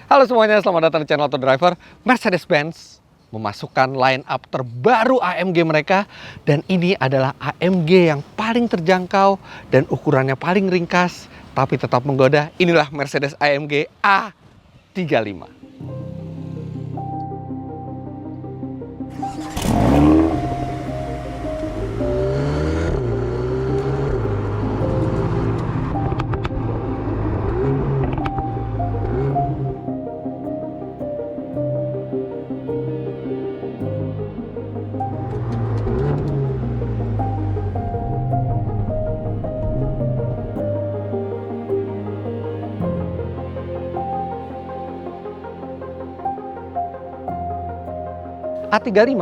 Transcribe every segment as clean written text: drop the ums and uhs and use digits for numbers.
Halo semuanya, selamat datang di channel Auto Driver. Mercedes-Benz memasukkan line up terbaru AMG mereka. Dan ini adalah AMG yang paling terjangkau dan ukurannya paling ringkas, tapi tetap menggoda. Inilah Mercedes AMG A35. A35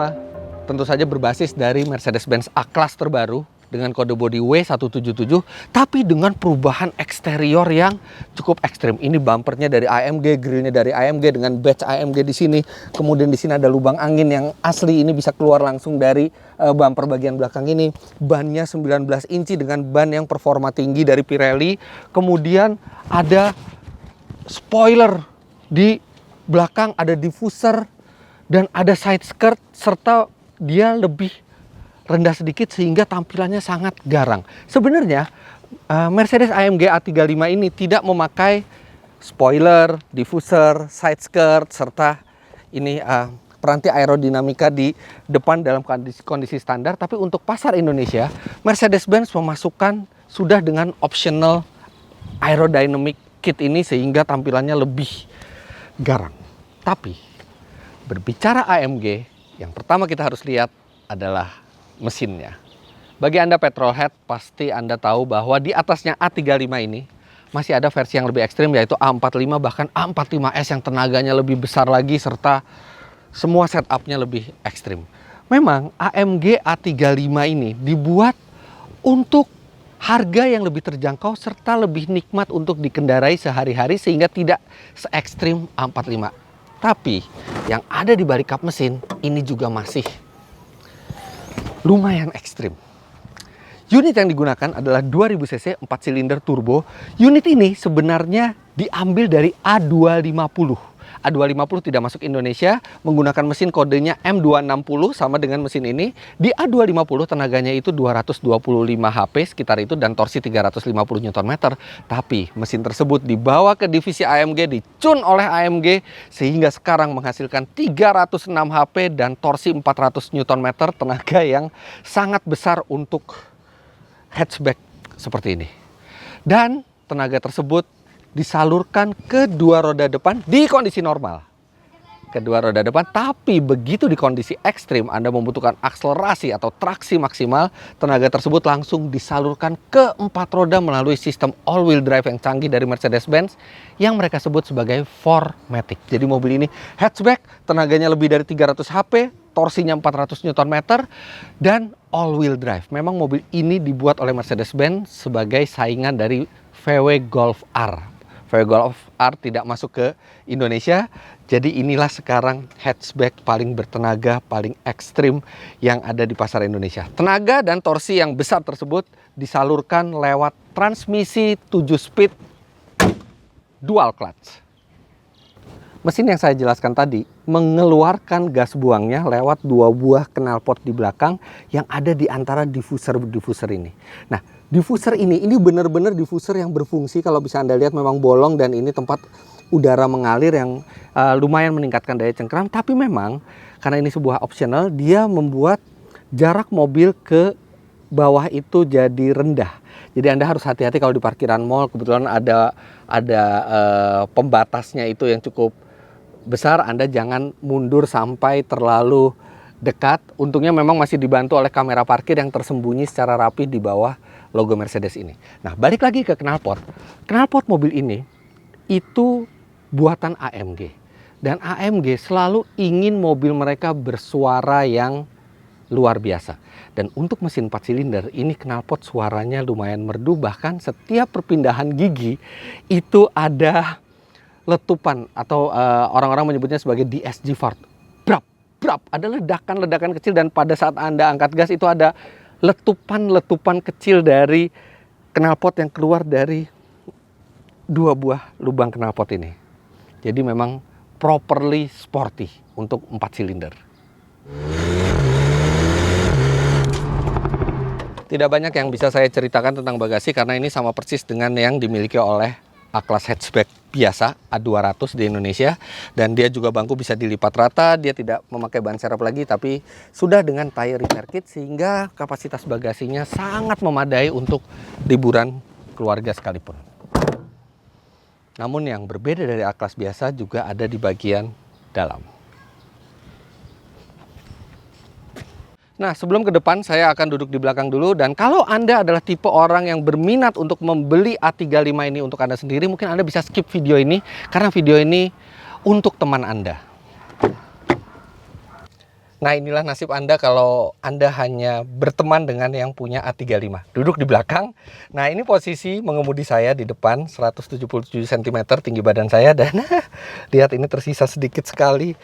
tentu saja berbasis dari Mercedes-Benz A-Class terbaru dengan kode bodi W177, tapi dengan perubahan eksterior yang cukup ekstrim. Ini bumpernya dari AMG, grillnya dari AMG dengan badge AMG di sini. Kemudian di sini ada lubang angin yang asli, ini bisa keluar langsung dari bumper bagian belakang ini. Bannya 19 inci dengan ban yang performa tinggi dari Pirelli. Kemudian ada spoiler di belakang, ada diffuser dan ada side skirt, serta dia lebih rendah sedikit sehingga tampilannya sangat garang. Sebenarnya Mercedes AMG A35 ini tidak memakai spoiler, diffuser, side skirt, serta ini peranti aerodinamika di depan dalam kondisi standar. Tapi untuk pasar Indonesia, Mercedes-Benz memasukkan sudah dengan optional aerodynamic kit ini sehingga tampilannya lebih garang. Tapi berbicara AMG, yang pertama kita harus lihat adalah mesinnya. Bagi Anda petrolhead, pasti Anda tahu bahwa di atasnya A35 ini masih ada versi yang lebih ekstrim, yaitu A45, bahkan A45S yang tenaganya lebih besar lagi, serta semua setupnya lebih ekstrim. Memang AMG A35 ini dibuat untuk harga yang lebih terjangkau serta lebih nikmat untuk dikendarai sehari-hari sehingga tidak se-ekstrim A45. Tapi yang ada di balik kap mesin ini juga masih lumayan ekstrim. Unit yang digunakan adalah 2000 cc 4 silinder turbo. Unit ini sebenarnya diambil dari A250. A250 tidak masuk Indonesia, menggunakan mesin kodenya M260 sama dengan mesin ini. Di A250 tenaganya itu 225 HP sekitar itu dan torsi 350 Nm. Tapi mesin tersebut dibawa ke divisi AMG, dicun oleh AMG sehingga sekarang menghasilkan 306 HP dan torsi 400 Nm, tenaga yang sangat besar untuk hatchback seperti ini. Dan tenaga tersebut disalurkan ke dua roda depan di kondisi normal. Kedua roda depan, tapi begitu di kondisi ekstrim Anda membutuhkan akselerasi atau traksi maksimal, tenaga tersebut langsung disalurkan ke empat roda melalui sistem all-wheel drive yang canggih dari Mercedes-Benz yang mereka sebut sebagai 4MATIC. Jadi mobil ini hatchback, tenaganya lebih dari 300 HP, torsinya 400 Nm, dan all-wheel drive. Memang mobil ini dibuat oleh Mercedes-Benz sebagai saingan dari VW Golf R. VW Golf R tidak masuk ke Indonesia, jadi inilah sekarang hatchback paling bertenaga, paling ekstrim yang ada di pasar Indonesia. Tenaga dan torsi yang besar tersebut disalurkan lewat transmisi 7 speed dual clutch. Mesin yang saya jelaskan tadi mengeluarkan gas buangnya lewat dua buah knalpot di belakang yang ada di antara diffuser ini. Nah, diffuser ini benar-benar diffuser yang berfungsi. Kalau bisa Anda lihat memang bolong dan ini tempat udara mengalir yang lumayan meningkatkan daya cengkram. Tapi memang karena ini sebuah optional, dia membuat jarak mobil ke bawah itu jadi rendah. Jadi Anda harus hati-hati kalau di parkiran mall, kebetulan ada pembatasnya itu yang cukup besar, Anda jangan mundur sampai terlalu dekat. Untungnya memang masih dibantu oleh kamera parkir yang tersembunyi secara rapi di bawah logo Mercedes ini. Nah, balik lagi ke knalpot. Knalpot mobil ini itu buatan AMG. Dan AMG selalu ingin mobil mereka bersuara yang luar biasa. Dan untuk mesin 4 silinder ini knalpot suaranya lumayan merdu, bahkan setiap perpindahan gigi itu ada letupan atau orang-orang menyebutnya sebagai DSG fart. Brap, brap, ada ledakan-ledakan kecil dan pada saat Anda angkat gas itu ada letupan-letupan kecil dari knalpot yang keluar dari dua buah lubang knalpot ini. Jadi memang properly sporty untuk 4 silinder. Tidak banyak yang bisa saya ceritakan tentang bagasi karena ini sama persis dengan yang dimiliki oleh A-Class hatchback biasa A200 di Indonesia, dan dia juga bangku bisa dilipat rata, dia tidak memakai ban serep lagi tapi sudah dengan tire repair kit sehingga kapasitas bagasinya sangat memadai untuk liburan keluarga sekalipun. Namun yang berbeda dari A-Class biasa juga ada di bagian dalam. Nah, sebelum ke depan saya akan duduk di belakang dulu, dan kalau Anda adalah tipe orang yang berminat untuk membeli A35 ini untuk Anda sendiri, mungkin Anda bisa skip video ini karena video ini untuk teman Anda. Nah, inilah nasib Anda kalau Anda hanya berteman dengan yang punya A35. Duduk di belakang. Nah, ini posisi mengemudi saya di depan, 177 cm tinggi badan saya, dan lihat ini tersisa sedikit sekali,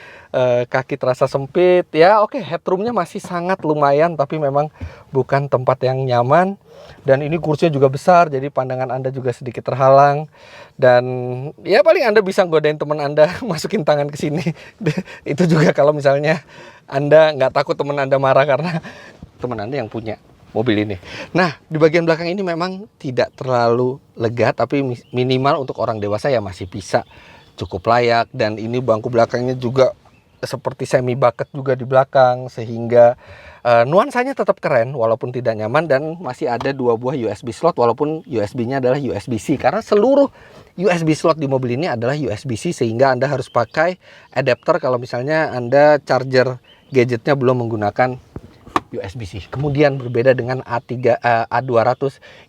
kaki terasa sempit. Ya oke, headroomnya masih sangat lumayan, tapi memang bukan tempat yang nyaman. Dan ini kursinya juga besar, jadi pandangan Anda juga sedikit terhalang. Dan ya paling Anda bisa godain teman Anda masukin tangan ke sini. Itu juga kalau misalnya Anda nggak takut teman Anda marah karena teman Anda yang punya mobil ini. Nah, di bagian belakang ini memang tidak terlalu lega, tapi minimal untuk orang dewasa ya masih bisa cukup layak. Dan ini bangku belakangnya juga seperti semi bucket juga di belakang, sehingga nuansanya tetap keren walaupun tidak nyaman. Dan masih ada 2 buah USB slot walaupun USB-nya adalah USB-C, karena seluruh USB slot di mobil ini adalah USB-C, sehingga Anda harus pakai adapter kalau misalnya Anda charger gadgetnya belum menggunakan USB-C. Kemudian berbeda dengan A200,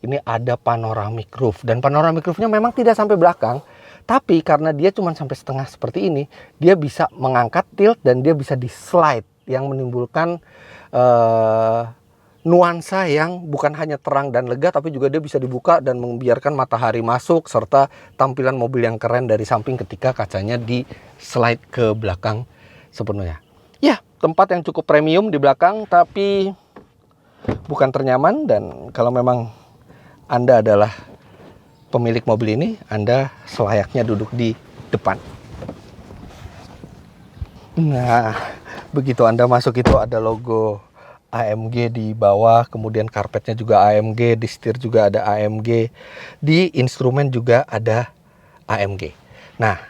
ini ada panoramic roof, dan panoramic roofnya memang tidak sampai belakang, tapi karena dia cuma sampai setengah seperti ini, dia bisa mengangkat tilt dan dia bisa di slide, yang menimbulkan nuansa yang bukan hanya terang dan lega, tapi juga dia bisa dibuka dan membiarkan matahari masuk, serta tampilan mobil yang keren dari samping ketika kacanya di slide ke belakang sepenuhnya. Ya, tempat yang cukup premium di belakang, tapi bukan ternyaman. Dan kalau memang Anda adalah pemilik mobil ini, Anda selayaknya duduk di depan. Nah, begitu Anda masuk itu ada logo AMG di bawah, kemudian karpetnya juga AMG, di setir juga ada AMG, di instrumen juga ada AMG. Nah,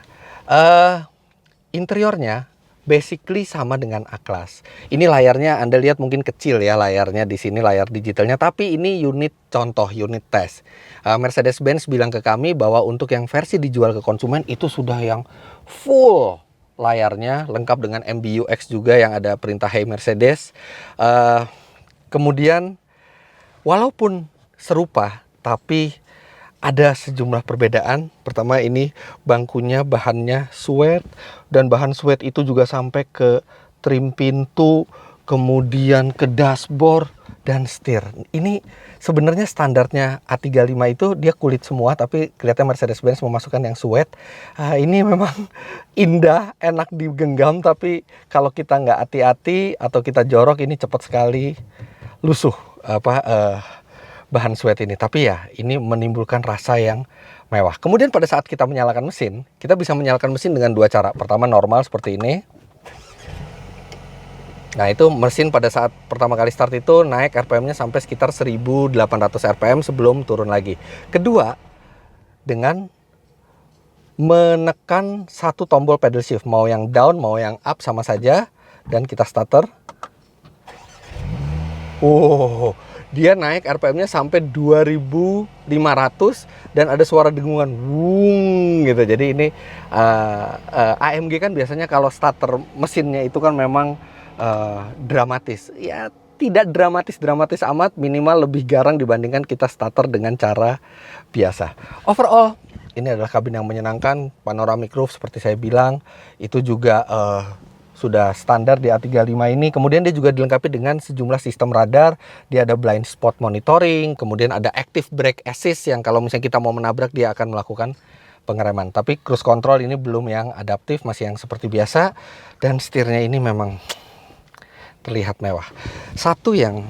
interiornya basically sama dengan A-Class. Ini layarnya Anda lihat mungkin kecil ya, layarnya di sini layar digitalnya, tapi ini unit contoh, unit tes. Mercedes-Benz bilang ke kami bahwa untuk yang versi dijual ke konsumen itu sudah yang full layarnya, lengkap dengan MBUX juga yang ada perintah Hey Mercedes. Kemudian walaupun serupa, tapi ada sejumlah perbedaan. Pertama, ini bangkunya bahannya suede, dan bahan suede itu juga sampai ke trim pintu, kemudian ke dashboard dan setir. Ini sebenarnya standarnya A35 itu dia kulit semua, tapi kelihatan Mercedes-Benz memasukkan yang suede. Ini memang indah, enak digenggam, tapi kalau kita nggak hati-hati atau kita jorok, ini cepat sekali lusuh bahan suede ini. Tapi ya, ini menimbulkan rasa yang mewah. Kemudian pada saat kita menyalakan mesin, kita bisa menyalakan mesin dengan 2 cara. Pertama, normal seperti ini. Nah, itu mesin pada saat pertama kali start itu naik RPM-nya sampai sekitar 1800 RPM sebelum turun lagi. Kedua, dengan menekan satu tombol pedal shift, mau yang down mau yang up sama saja, dan kita starter. Dia naik RPM-nya sampai 2500 dan ada suara dengungan wung gitu. Jadi ini AMG kan biasanya kalau starter mesinnya itu kan memang dramatis. Ya tidak dramatis amat, minimal lebih garang dibandingkan kita starter dengan cara biasa. Overall ini adalah kabin yang menyenangkan, panoramic roof seperti saya bilang, itu juga sudah standar di A35 ini. Kemudian dia juga dilengkapi dengan sejumlah sistem radar. Dia ada blind spot monitoring, kemudian ada active brake assist yang kalau misalnya kita mau menabrak dia akan melakukan pengereman. Tapi cruise control ini belum yang adaptif, masih yang seperti biasa. Dan setirnya ini memang terlihat mewah. Satu yang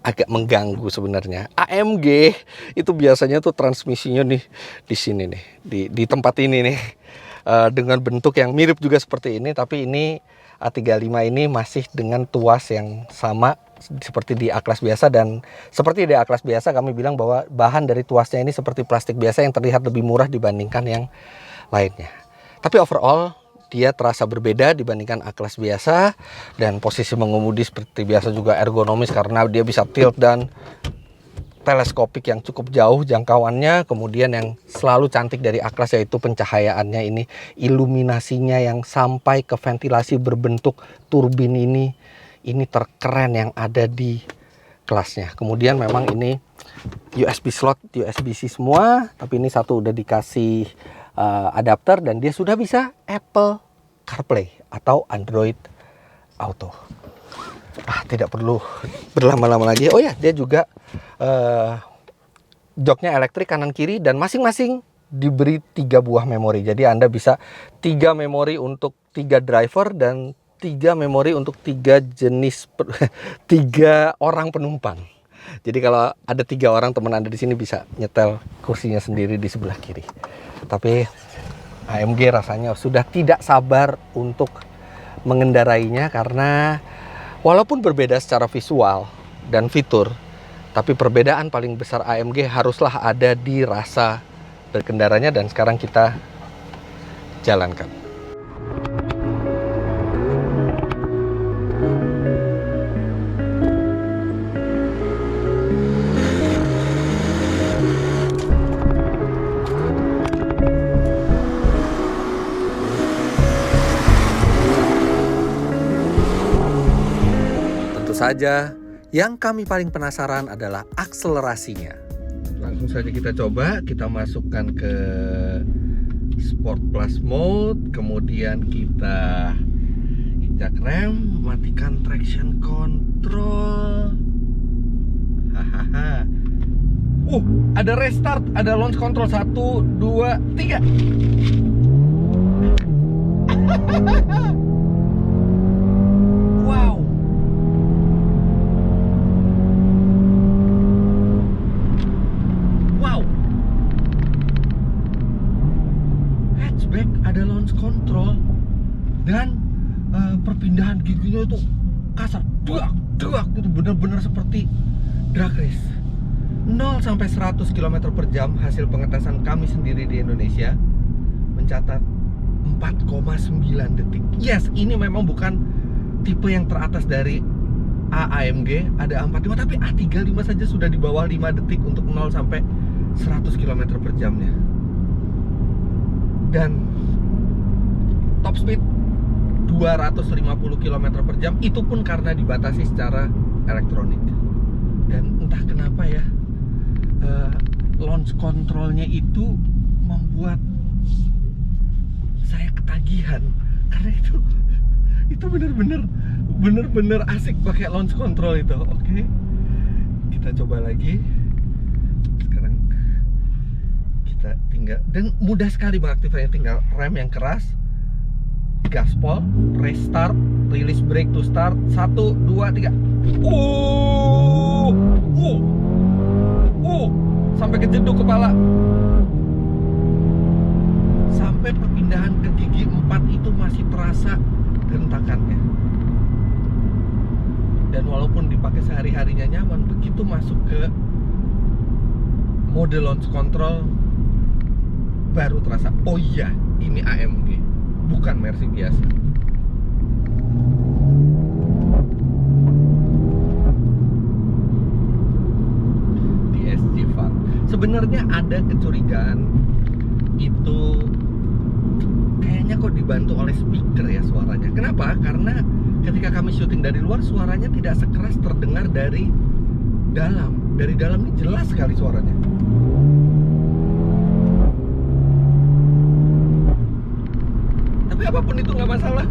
agak mengganggu sebenarnya. AMG itu biasanya tuh transmisinya nih di sini nih, di tempat ini nih, dengan bentuk yang mirip juga seperti ini, tapi ini A35 ini masih dengan tuas yang sama seperti di A-Class biasa. Dan seperti di A-Class biasa kami bilang bahwa bahan dari tuasnya ini seperti plastik biasa yang terlihat lebih murah dibandingkan yang lainnya. Tapi overall dia terasa berbeda dibandingkan A-Class biasa, dan posisi mengemudi seperti biasa juga ergonomis karena dia bisa tilt dan teleskopik yang cukup jauh jangkauannya. Kemudian yang selalu cantik dari A-Class yaitu pencahayaannya ini, iluminasinya yang sampai ke ventilasi berbentuk turbin ini terkeren yang ada di kelasnya. Kemudian memang ini USB slot, USB-C semua, tapi ini satu udah dikasih adapter dan dia sudah bisa Apple CarPlay atau Android Auto. Tidak perlu berlama-lama lagi. Oh ya, dia juga joknya elektrik kanan kiri dan masing-masing diberi 3 buah memori. Jadi Anda bisa 3 memori untuk 3 driver dan 3 memori untuk 3 jenis 3 orang penumpang. Jadi kalau ada 3 orang teman Anda di sini bisa nyetel kursinya sendiri di sebelah kiri. Tapi AMG rasanya sudah tidak sabar untuk mengendarainya karena walaupun berbeda secara visual dan fitur, tapi perbedaan paling besar AMG haruslah ada di rasa berkendaranya, dan sekarang kita jalankan. Saja, yang kami paling penasaran adalah akselerasinya. Langsung saja kita coba, kita masukkan ke Sport Plus Mode, kemudian kita injak rem, matikan traction control. Hahaha. Ada restart, ada launch control 1, 2, 3. Ada launch control dan perpindahan giginya itu kasar, duak itu benar-benar seperti drag race. 0 sampai 100 km per jam hasil pengetesan kami sendiri di Indonesia mencatat 4,9 detik. Yes, ini memang bukan tipe yang teratas dari AMG, ada A45, tapi A35 saja sudah di bawah 5 detik untuk 0 sampai 100 km per jamnya. Dan top speed 250 km per jam, itu pun karena dibatasi secara elektronik. Dan entah kenapa ya, launch controlnya itu membuat saya ketagihan, karena itu bener-bener asik pakai launch control itu. Oke, kita coba lagi. Sekarang kita tinggal, dan mudah sekali mengaktifkannya, tinggal rem yang keras, gaspol, restart, release brake to start, 1, 2, 3. Sampai kejeduk kepala. Sampai perpindahan ke gigi 4 itu masih terasa hentakannya. Dan walaupun dipakai sehari-harinya nyaman, begitu masuk ke mode launch control baru terasa, oh iya, ini AMG, bukan Mercy biasa. DSG Fun. Sebenarnya ada kecurigaan itu kayaknya kok dibantu oleh speaker ya suaranya. Kenapa? Karena ketika kami syuting dari luar, suaranya tidak sekeras terdengar dari dalam. Dari dalam ini jelas sekali suaranya. Tapi apapun itu nggak masalah.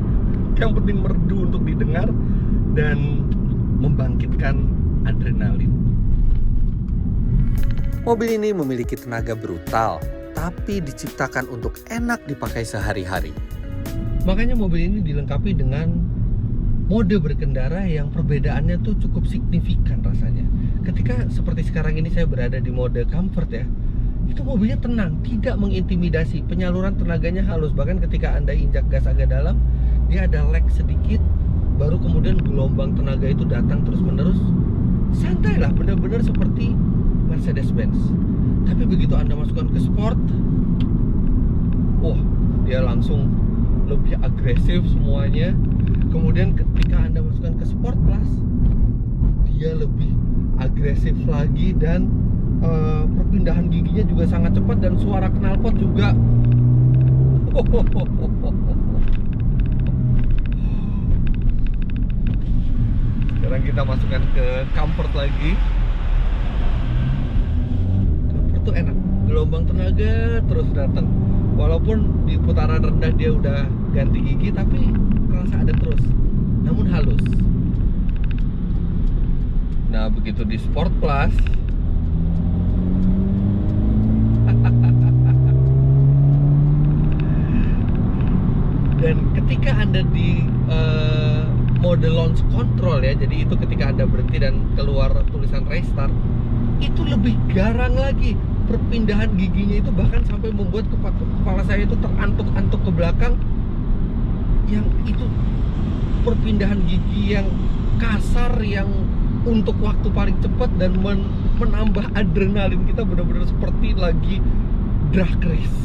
Yang penting merdu untuk didengar dan membangkitkan adrenalin. Mobil ini memiliki tenaga brutal, tapi diciptakan untuk enak dipakai sehari-hari. Makanya mobil ini dilengkapi dengan mode berkendara yang perbedaannya tuh cukup signifikan rasanya. ketika seperti sekarang ini saya berada di mode comfort ya, itu mobilnya tenang, tidak mengintimidasi, penyaluran tenaganya halus. Bahkan ketika Anda injak gas agak dalam, dia ada lag sedikit, baru kemudian gelombang tenaga itu datang terus menerus. Santai lah, benar-benar seperti Mercedes-Benz. Tapi begitu Anda masukkan ke sport, wah, dia langsung lebih agresif semuanya. Kemudian ketika Anda masukkan ke Sport Plus, dia lebih agresif lagi, dan perpindahan giginya juga sangat cepat, dan suara knalpot juga sekarang kita masukkan ke comfort lagi. Comfort tuh enak, gelombang tenaga terus datang, walaupun di putaran rendah dia udah ganti gigi, tapi kerasa ada terus, namun halus. Nah, begitu di Sport Plus, dan ketika Anda di mode launch control ya, jadi itu ketika Anda berhenti dan keluar tulisan restart, itu lebih garang lagi. Perpindahan giginya itu bahkan sampai membuat kepala saya itu terantuk-antuk ke belakang. Yang itu perpindahan gigi yang kasar, yang untuk waktu paling cepat, dan menambah adrenalin kita benar-benar seperti lagi drag race.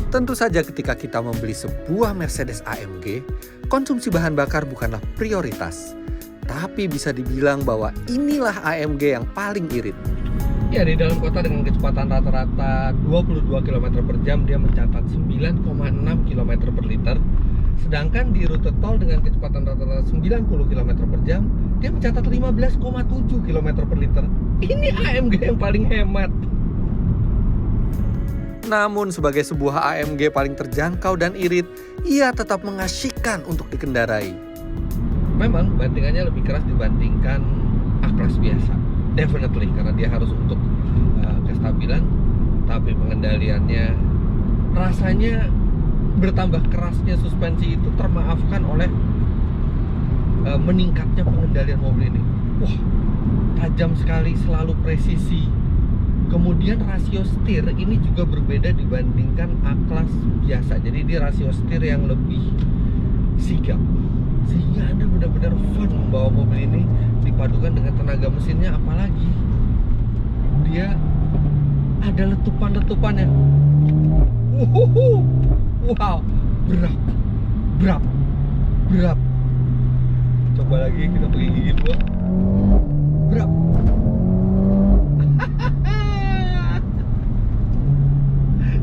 Tentu saja ketika kita membeli sebuah Mercedes AMG, konsumsi bahan bakar bukanlah prioritas. Tapi bisa dibilang bahwa inilah AMG yang paling irit. Ya, di dalam kota dengan kecepatan rata-rata 22 km per jam, dia mencatat 9,6 km per liter. Sedangkan di rute tol dengan kecepatan rata-rata 90 km per jam, dia mencatat 15,7 km per liter. Ini AMG yang paling hemat. Namun sebagai sebuah AMG paling terjangkau dan irit, ia tetap mengasyikkan untuk dikendarai. Memang bantingannya lebih keras dibandingkan A-Class biasa, definitely, karena dia harus untuk kestabilan. Tapi pengendaliannya, rasanya bertambah kerasnya suspensi itu termaafkan oleh meningkatnya pengendalian mobil ini. Wah, tajam sekali, selalu presisi. Kemudian rasio setir ini juga berbeda dibandingkan A-Class biasa. Jadi dia rasio setir yang lebih sigap, sehingga Anda benar-benar fun membawa mobil ini. Dipadukan dengan tenaga mesinnya, apalagi dia ada letupan-letupannya. Wow, berap. Coba lagi, kita pakai gigi dua. Berap.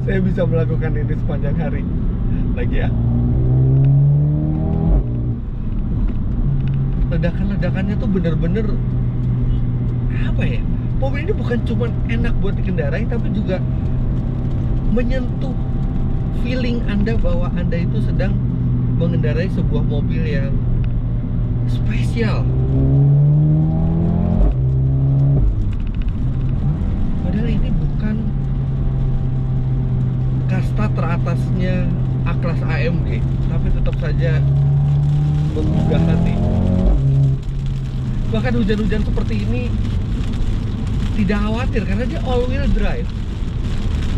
Saya bisa melakukan ini sepanjang hari. Lagi ya. Ledakan-ledakannya tuh bener-bener apa ya? Mobil ini bukan cuma enak buat dikendarai, tapi juga menyentuh feeling Anda bahwa Anda itu sedang mengendarai sebuah mobil yang spesial. Padahal ini bukan kasta teratasnya A-Class AMG, tapi tetap saja menggugah hati. Bahkan hujan-hujan seperti ini tidak khawatir karena dia all-wheel drive.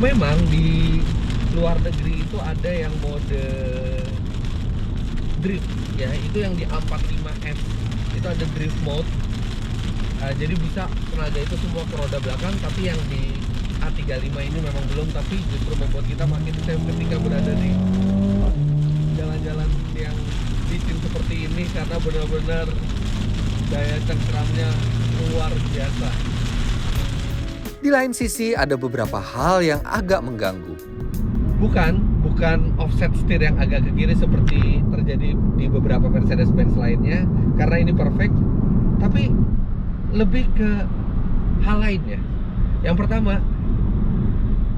Memang di luar negeri itu ada yang mode drift ya, itu yang di A45S itu ada drift mode. Jadi bisa tenaga itu semua ke roda belakang, tapi yang di A35 ini memang belum, tapi justru membuat kita makin safe ketika berada di jalan-jalan yang licin seperti ini, karena benar-benar daya cengkeramnya luar biasa. Di lain sisi ada beberapa hal yang agak mengganggu. Bukan offset setir yang agak ke kiri seperti terjadi di beberapa Mercedes-Benz lainnya, karena ini perfect, tapi lebih ke hal lainnya. Yang pertama,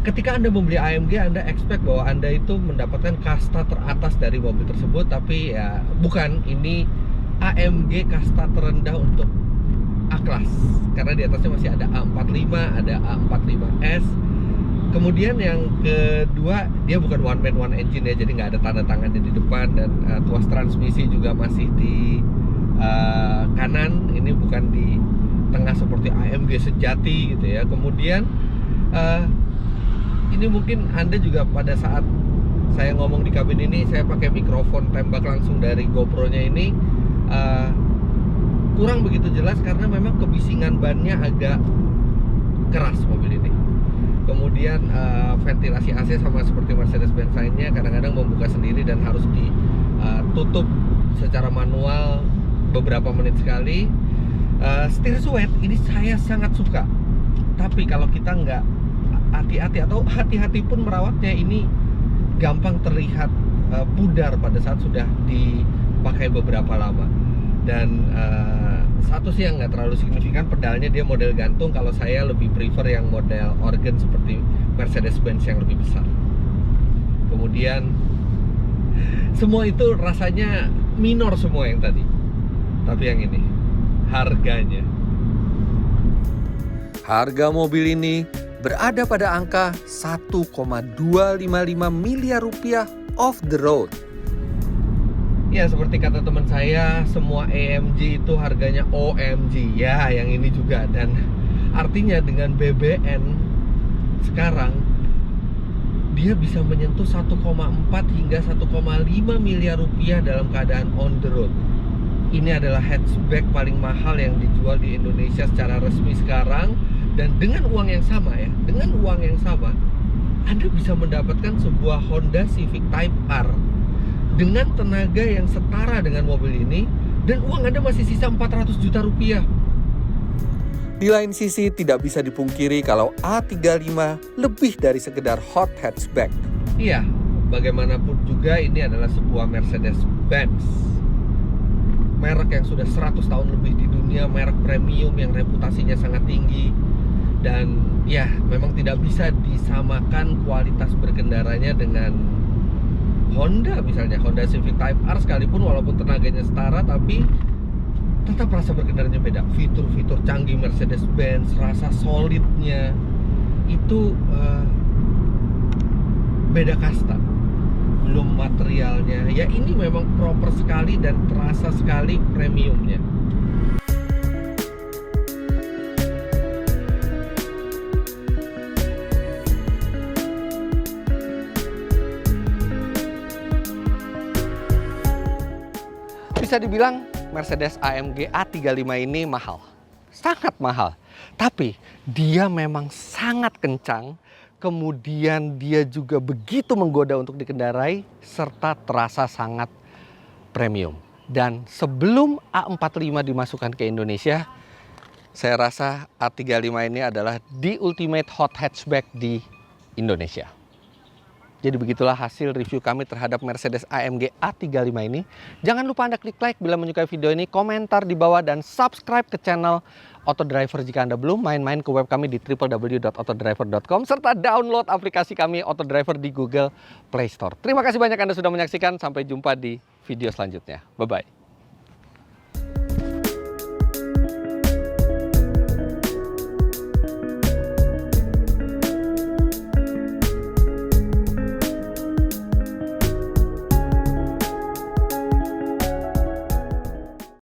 ketika Anda membeli AMG, Anda expect bahwa Anda itu mendapatkan kasta teratas dari mobil tersebut, tapi ya bukan, ini AMG kasta terendah untuk A-Class, karena di atasnya masih ada A45, ada A45S. Kemudian yang kedua, dia bukan one man one engine ya, jadi nggak ada tanda tangannya di depan, dan tuas transmisi juga masih di kanan, ini bukan di tengah seperti AMG sejati gitu ya. Kemudian ini mungkin Anda juga pada saat saya ngomong di kabin ini, saya pakai mikrofon tembak langsung dari GoPro-nya ini, kurang begitu jelas karena memang kebisingan bannya agak keras mobil ini. Kemudian ventilasi AC sama seperti Mercedes-Benz lainnya kadang-kadang membuka sendiri dan harus ditutup secara manual beberapa menit sekali. Steer sweat ini saya sangat suka, tapi kalau kita nggak hati-hati atau hati-hati pun merawatnya, ini gampang terlihat pudar pada saat sudah dipakai beberapa lama. Dan satu sih yang nggak terlalu signifikan, pedalnya dia model gantung. Kalau saya lebih prefer yang model organ seperti Mercedes-Benz yang lebih besar. Kemudian semua itu rasanya minor semua yang tadi, tapi yang ini harganya. Harga mobil ini berada pada angka 1,255 miliar rupiah off the road. Ya, seperti kata teman saya, semua AMG itu harganya OMG. Ya, yang ini juga. Dan artinya dengan BBN sekarang dia bisa menyentuh 1,4 hingga 1,5 miliar rupiah dalam keadaan on the road. Ini adalah hatchback paling mahal yang dijual di Indonesia secara resmi sekarang. Dan dengan uang yang sama ya, dengan uang yang sama, Anda bisa mendapatkan sebuah Honda Civic Type R dengan tenaga yang setara dengan mobil ini, dan uang Anda masih sisa 400 juta rupiah. Di lain sisi, tidak bisa dipungkiri kalau A35 lebih dari sekedar hot hatchback. Iya, bagaimanapun juga ini adalah sebuah Mercedes-Benz, merek yang sudah 100 tahun lebih di dunia, merek premium yang reputasinya sangat tinggi. Dan ya, memang tidak bisa disamakan kualitas berkendaranya dengan Honda, misalnya Honda Civic Type R, sekalipun walaupun tenaganya setara, tapi tetap rasa berkendaranya beda. Fitur-fitur canggih Mercedes-Benz, rasa solidnya itu beda kasta. Belum materialnya, ya ini memang proper sekali dan terasa sekali premiumnya. Bisa dibilang Mercedes AMG A35 ini mahal, sangat mahal. Tapi dia memang sangat kencang, kemudian dia juga begitu menggoda untuk dikendarai, serta terasa sangat premium. Dan sebelum A45 dimasukkan ke Indonesia, saya rasa A35 ini adalah the ultimate hot hatchback di Indonesia. Jadi begitulah hasil review kami terhadap Mercedes AMG A35 ini. Jangan lupa Anda klik like bila menyukai video ini, komentar di bawah, dan subscribe ke channel Autodriver jika Anda belum. Main-main ke web kami di www.autodriver.com, serta download aplikasi kami Autodriver di Google Play Store. Terima kasih banyak Anda sudah menyaksikan. Sampai jumpa di video selanjutnya. Bye-bye.